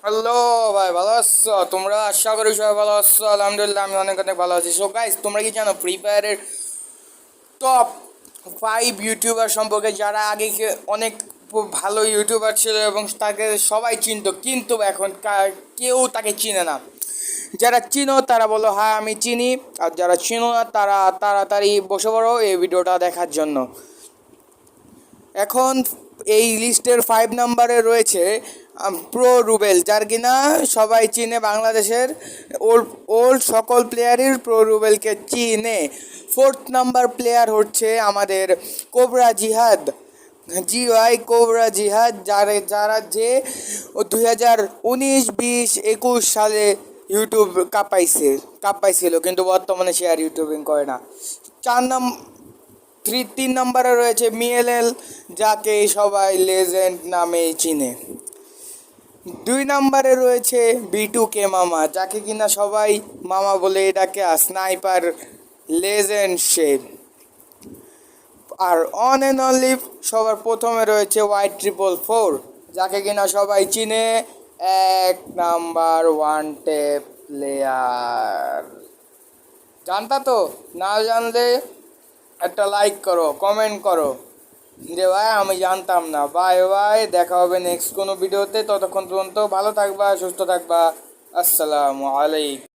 Hello ভাই, ভালো আছো তোমরা? আশা করি সবাই ভালো আছো। আলহামদুলিল্লাহ আমি অনেক অনেক ভালো আছি। সো গাইস, তোমরা কি জানো ফ্রি ফায়ারের টপ 5 ইউটিউবার সম্পর্কে, যারা আগে অনেক ভালো ইউটিউবার ছিল এবং তাকে সবাই চিনতো, কিন্তু এখন কেউ তাকে চিনে না। যারা চিনো তারা বলো হ্যাঁ আমি চিনি, আর যারা চিনো না তারা তাড়াতাড়ি বসে পড়ো এই ভিডিওটা দেখার জন্য। এখন এই লিস্টের 5 নম্বরে রয়েছে প্রো রুবেল, যার কিনা সবাই চিনে। বাংলাদেশের ওল্ড ওল্ড সকল প্লেয়ারই প্রো রুবেলকে চিনে। 4th নাম্বার প্লেয়ার হচ্ছে আমাদের কোবরা জিহাদ, জিওয়াই কোবরা জিহাদ, যারা যে 2019, 20, 21 সালে ইউটিউব কাঁপাইছিল, কিন্তু বর্তমানে সে আর ইউটিউবিং করে না। 3 নম্বরে রয়েছে মিএলএল, যাকে সবাই লেজেন্ড নামে চিনে। 2 নম্বরে রয়েছে B2K মামা, যাকে কিনা সবাই মামা বলে ডাকে, আর স্নাইপার লেজেন্ড সে। আর অন অ্যান্ড অনলি সবার প্রথমে রয়েছে Y444, যাকে কিনা সবাই চিনে, 1 নাম্বার ওয়ান টেপ প্লেয়ার। জানতা তো? না জানলে একটা লাইক করো, কমেন্ট করো যে ভাই আমি জানতাম না। বাই বাই, দেখা হবে নেক্সট কোনো ভিডিওতে। ততক্ষণ পর্যন্ত ভালো থাকবা, সুস্থ থাকবা। আসসালামু আলাইকুম।